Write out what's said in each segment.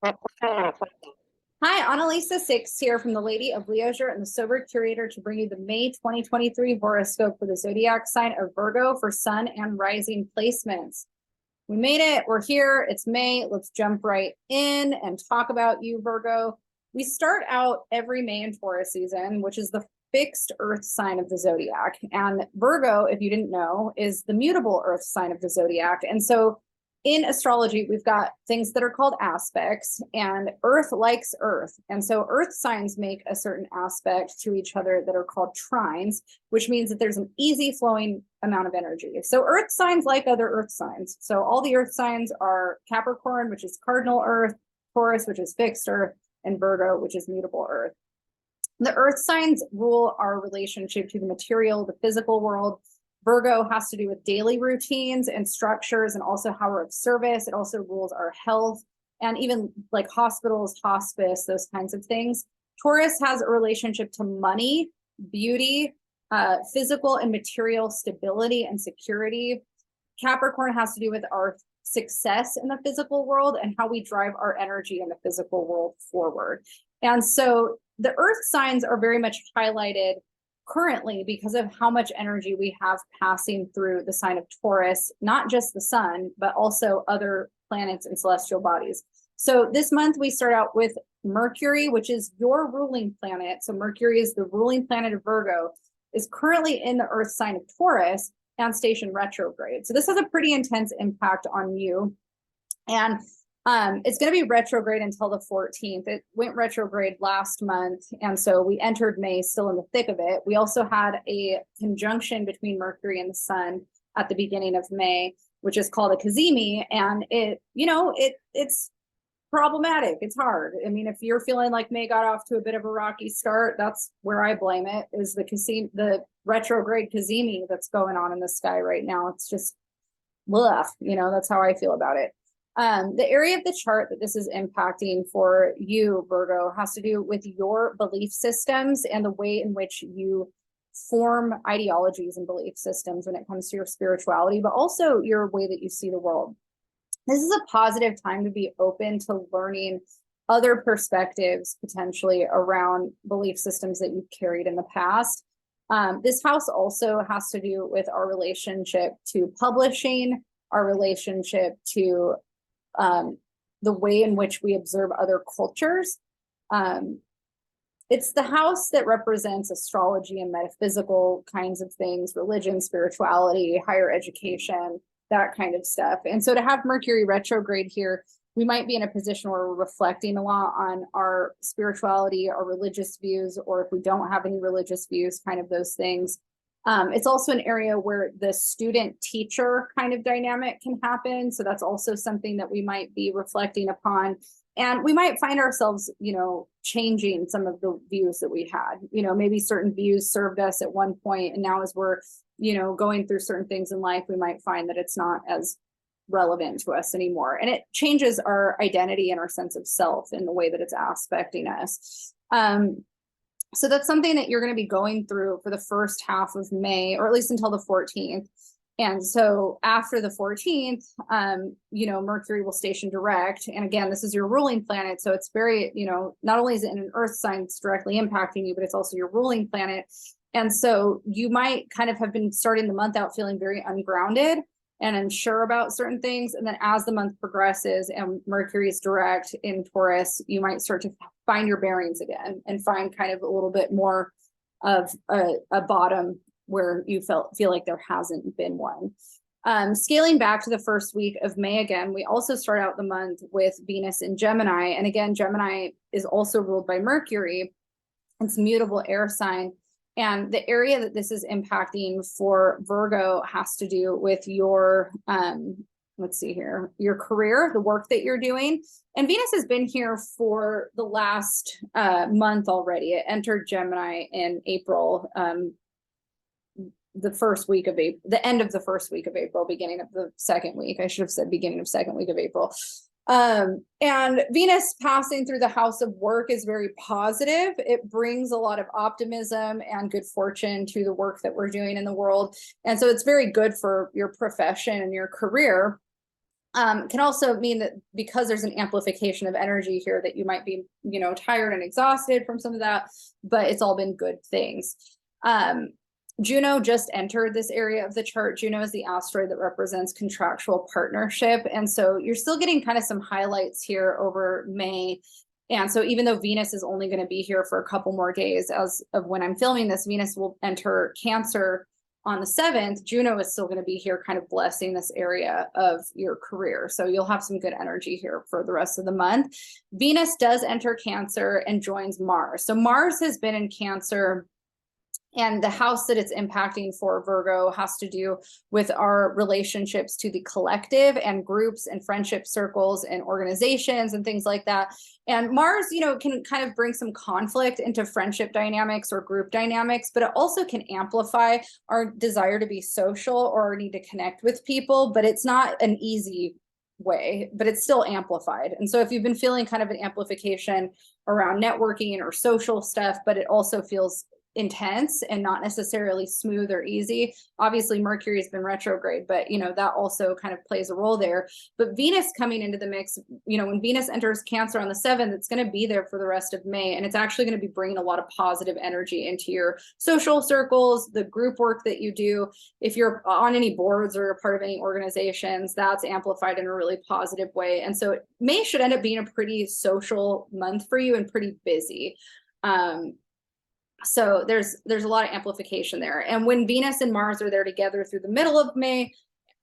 Hi, Analisa Six here from the Lady of Leisure and the Sober Curator to bring you the May 2023 horoscope for the zodiac sign of Virgo for sun and rising placements. We made it. We're here. It's May. Let's jump right in and talk about you, Virgo. We start out every May in Taurus season, which is the fixed earth sign of the zodiac. And Virgo, if you didn't know, is the mutable earth sign of the zodiac. And so in astrology, we've got things that are called aspects, and Earth likes Earth. And so Earth signs make a certain aspect to each other that are called trines, which means that there's an easy flowing amount of energy. So Earth signs like other Earth signs. So all the Earth signs are Capricorn, which is cardinal Earth, Taurus, which is fixed Earth, and Virgo, which is mutable Earth. The Earth signs rule our relationship to the material, the physical world. Virgo has to do with daily routines and structures and also how we're of service. It also rules our health and even like hospitals, hospice, those kinds of things. Taurus has a relationship to money, beauty, physical and material stability and security. Capricorn has to do with our success in the physical world and how we drive our energy in the physical world forward. And so the earth signs are very much highlighted currently because of how much energy we have passing through the sign of Taurus, not just the sun, but also other planets and celestial bodies. So this month we start out with Mercury, which is your ruling planet. So Mercury is the ruling planet of Virgo, is currently in the earth sign of Taurus and station retrograde. So this has a pretty intense impact on you. And it's going to be retrograde until the 14th. It went retrograde last month. And so we entered May still in the thick of it. We also had a conjunction between Mercury and the sun at the beginning of May, which is called a cazimi. And it's problematic. It's hard. I mean, if you're feeling like May got off to a bit of a rocky start, that's where I blame it, is the retrograde cazimi that's going on in the sky right now. It's just, that's how I feel about it. The area of the chart that this is impacting for you, Virgo, has to do with your belief systems and the way in which you form ideologies and belief systems when it comes to your spirituality, but also your way that you see the world. This is a positive time to be open to learning other perspectives potentially around belief systems that you've carried in the past. This house also has to do with our relationship to publishing, our relationship to the way in which we observe other cultures. It's the house that represents astrology and metaphysical kinds of things, religion, spirituality, higher education, that kind of stuff. And so to have Mercury retrograde here, we might be in a position where we're reflecting a lot on our spirituality, our religious views, or if we don't have any religious views, kind of those things. It's also an area where the student-teacher kind of dynamic can happen. So that's also something that we might be reflecting upon. And we might find ourselves, changing some of the views that we had. Maybe certain views served us at one point, and now as we're, going through certain things in life, we might find that it's not as relevant to us anymore. And it changes our identity and our sense of self in the way that it's aspecting us. So that's something that you're going to be going through for the first half of May, or at least until the 14th. And so after the 14th, Mercury will station direct. And again, this is your ruling planet. So it's very, not only is it in an earth sign that's directly impacting you, but it's also your ruling planet. And so you might kind of have been starting the month out feeling very ungrounded and unsure about certain things. And then as the month progresses and Mercury is direct in Taurus, you might start to find your bearings again and find kind of a little bit more of a bottom where you feel like there hasn't been one. Scaling back to the first week of May again, we also start out the month with Venus in Gemini. And again, Gemini is also ruled by Mercury. It's a mutable air sign. And the area that this is impacting for Virgo has to do with your, let's see here, your career, the work that you're doing. And Venus has been here for the last month already. It entered Gemini in April, the first week of April, the end of the first week of April, beginning of the second week. I should have said beginning of second week of April. And Venus passing through the house of work is very positive. It brings a lot of optimism and good fortune to the work that we're doing in the world. And so it's very good for your profession and your career. Can also mean that because there's an amplification of energy here that you might be, tired and exhausted from some of that, but it's all been good things. Juno just entered this area of the chart. Juno is the asteroid that represents contractual partnership. And so you're still getting kind of some highlights here over May. And so even though Venus is only going to be here for a couple more days as of when I'm filming this, Venus will enter Cancer on the 7th. Juno is still going to be here kind of blessing this area of your career. So you'll have some good energy here for the rest of the month. Venus does enter Cancer and joins Mars. So Mars has been in Cancer, and the house that it's impacting for Virgo has to do with our relationships to the collective and groups and friendship circles and organizations and things like that. And Mars, can kind of bring some conflict into friendship dynamics or group dynamics, but it also can amplify our desire to be social or our need to connect with people, but it's not an easy way, but it's still amplified. And so if you've been feeling kind of an amplification around networking or social stuff, but it also feels intense and not necessarily smooth or easy. Obviously, Mercury has been retrograde, but that also kind of plays a role there. But Venus coming into the mix, when Venus enters Cancer on the 7th, it's going to be there for the rest of May, and it's actually going to be bringing a lot of positive energy into your social circles, the group work that you do. If you're on any boards or a part of any organizations, that's amplified in a really positive way. And so May should end up being a pretty social month for you and pretty busy. So there's a lot of amplification there. And when Venus and Mars are there together through the middle of May,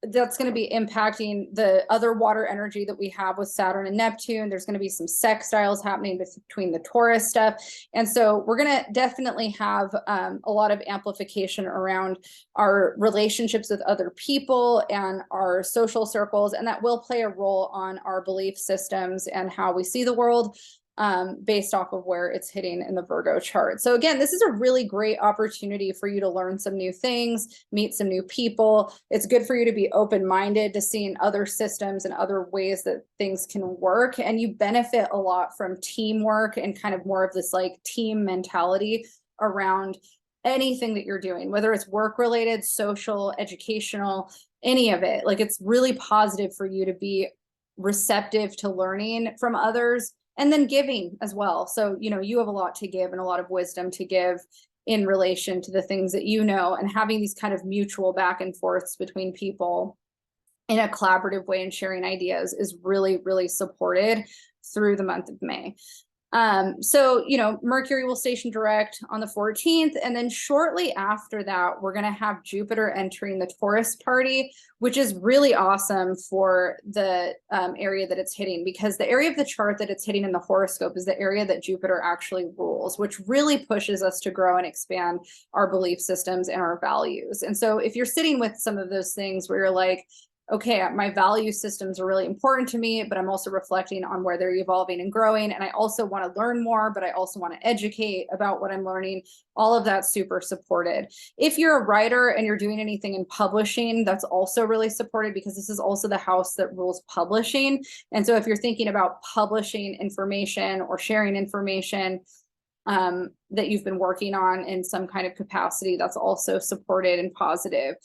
that's going to be impacting the other water energy that we have with Saturn and Neptune. There's going to be some sextiles happening between the Taurus stuff. And so we're going to definitely have a lot of amplification around our relationships with other people and our social circles. And that will play a role on our belief systems and how we see the world, based off of where it's hitting in the Virgo chart. So again, this is a really great opportunity for you to learn some new things, meet some new people. It's good for you to be open-minded to seeing other systems and other ways that things can work. And you benefit a lot from teamwork and kind of more of this like team mentality around anything that you're doing, whether it's work-related, social, educational, any of it. Like, it's really positive for you to be receptive to learning from others, and then giving as well. So, you have a lot to give and a lot of wisdom to give in relation to the things that and having these kind of mutual back and forths between people in a collaborative way and sharing ideas is really, really supported through the month of May. So, Mercury will station direct on the 14th. And then shortly after that, we're going to have Jupiter entering the Taurus party, which is really awesome for the area that it's hitting, because the area of the chart that it's hitting in the horoscope is the area that Jupiter actually rules, which really pushes us to grow and expand our belief systems and our values. And so if you're sitting with some of those things where you're like, okay, my value systems are really important to me, but I'm also reflecting on where they're evolving and growing. And I also want to learn more, but I also want to educate about what I'm learning. All of that's super supported. If you're a writer and you're doing anything in publishing, that's also really supported, because this is also the house that rules publishing. And so if you're thinking about publishing information or sharing information that you've been working on in some kind of capacity, that's also supported and positive.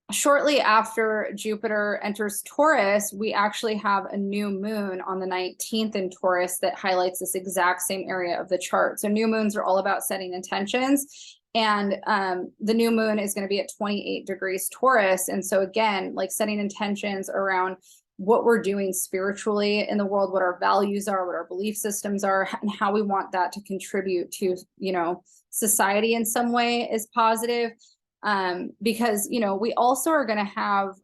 Shortly after Jupiter enters Taurus, we actually have a new moon on the 19th in Taurus that highlights this exact same area of the chart. So new moons are all about setting intentions. And the new moon is going to be at 28 degrees Taurus. And so again, like setting intentions around what we're doing spiritually in the world, what our values are, what our belief systems are, and how we want that to contribute to, society in some way is positive. Because, we also are going to have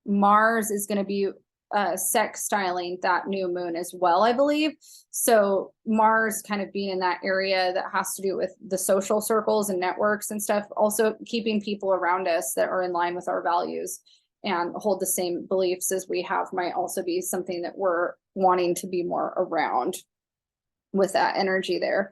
Mars is going to be sextiling that new moon as well, I believe. So Mars kind of being in that area that has to do with the social circles and networks and stuff, also keeping people around us that are in line with our values and hold the same beliefs as we have might also be something that we're wanting to be more around with that energy there.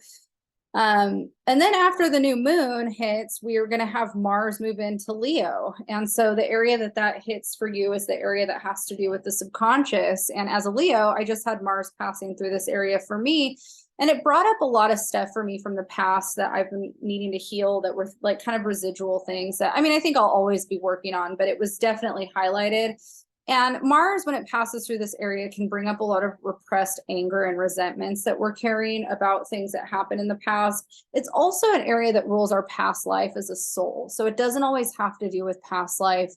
And then after the new moon hits, we are going to have Mars move into Leo. And so the area that hits for you is the area that has to do with the subconscious. And as a Leo, I just had Mars passing through this area for me. And it brought up a lot of stuff for me from the past that I've been needing to heal, that were like kind of residual things that, I mean, I think I'll always be working on, but it was definitely highlighted. And Mars, when it passes through this area, can bring up a lot of repressed anger and resentments that we're carrying about things that happened in the past. It's also an area that rules our past life as a soul. So it doesn't always have to do with past life.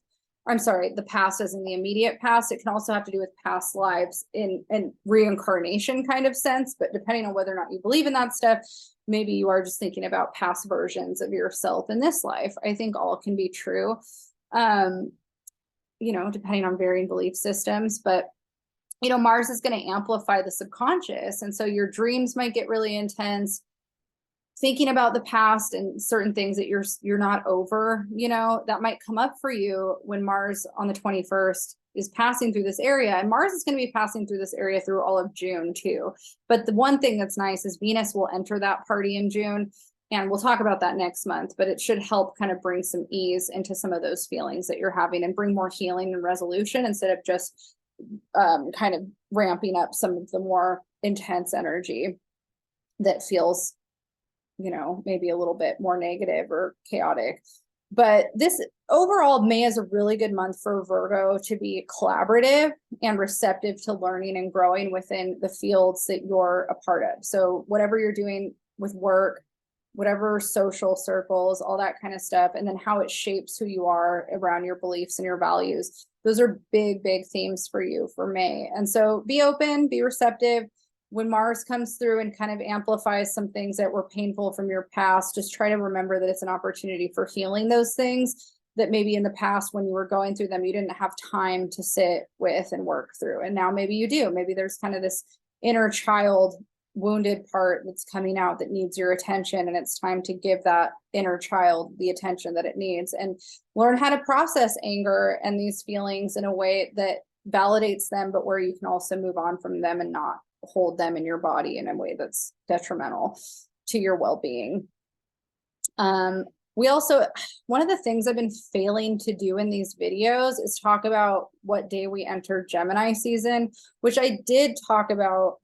I'm sorry, the past as in the immediate past. It can also have to do with past lives in reincarnation kind of sense. But depending on whether or not you believe in that stuff, maybe you are just thinking about past versions of yourself in this life. I think all can be true. You know, depending on varying belief systems, but you know, Mars is going to amplify the subconscious. And so your dreams might get really intense, thinking about the past and certain things that you're not over, you know, that might come up for you when Mars on the 21st is passing through this area. And Mars is going to be passing through this area through all of June too. But the one thing that's nice is Venus will enter that party in June. And we'll talk about that next month, but it should help kind of bring some ease into some of those feelings that you're having and bring more healing and resolution instead of just kind of ramping up some of the more intense energy that feels, you know, maybe a little bit more negative or chaotic. But this overall, May is a really good month for Virgo to be collaborative and receptive to learning and growing within the fields that you're a part of. So whatever you're doing with work, whatever social circles, all that kind of stuff, and then how it shapes who you are around your beliefs and your values. Those are big, big themes for you for May. And so be open, be receptive. When Mars comes through and kind of amplifies some things that were painful from your past, just try to remember that it's an opportunity for healing those things that maybe in the past when you were going through them, you didn't have time to sit with and work through. And now maybe you do. Maybe there's kind of this inner child wounded part that's coming out that needs your attention, and it's time to give that inner child the attention that it needs and learn how to process anger and these feelings in a way that validates them, but where you can also move on from them and not hold them in your body in a way that's detrimental to your well-being. We also, one of the things I've been failing to do in these videos is talk about what day we enter Gemini season, which I did talk about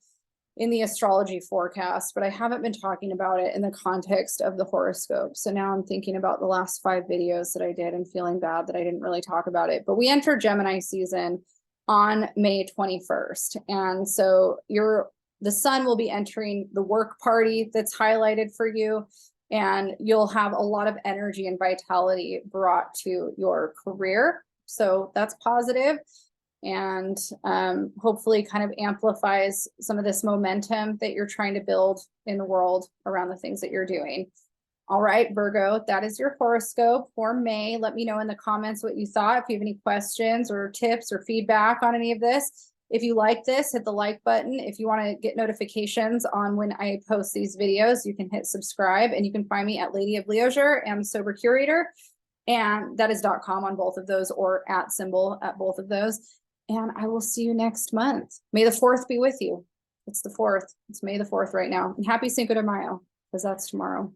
in the astrology forecast, but I haven't been talking about it in the context of the horoscope. So now I'm thinking about the last 5 videos that I did and feeling bad that I didn't really talk about it. But we enter Gemini season on May 21st. And so the sun will be entering the work party that's highlighted for you, and you'll have a lot of energy and vitality brought to your career. So that's positive. And hopefully kind of amplifies some of this momentum that you're trying to build in the world around the things that you're doing. All right, Virgo, that is your horoscope for May. Let me know in the comments what you thought. If you have any questions or tips or feedback on any of this. If you like this, hit the like button. If you want to get notifications on when I post these videos, you can hit subscribe, and you can find me at Lady of Leisure and Sober Curator. And that is .com on both of those, or @ at both of those. And I will see you next month. May the 4th be with you. It's the 4th. It's May the 4th right now. And happy Cinco de Mayo, because that's tomorrow.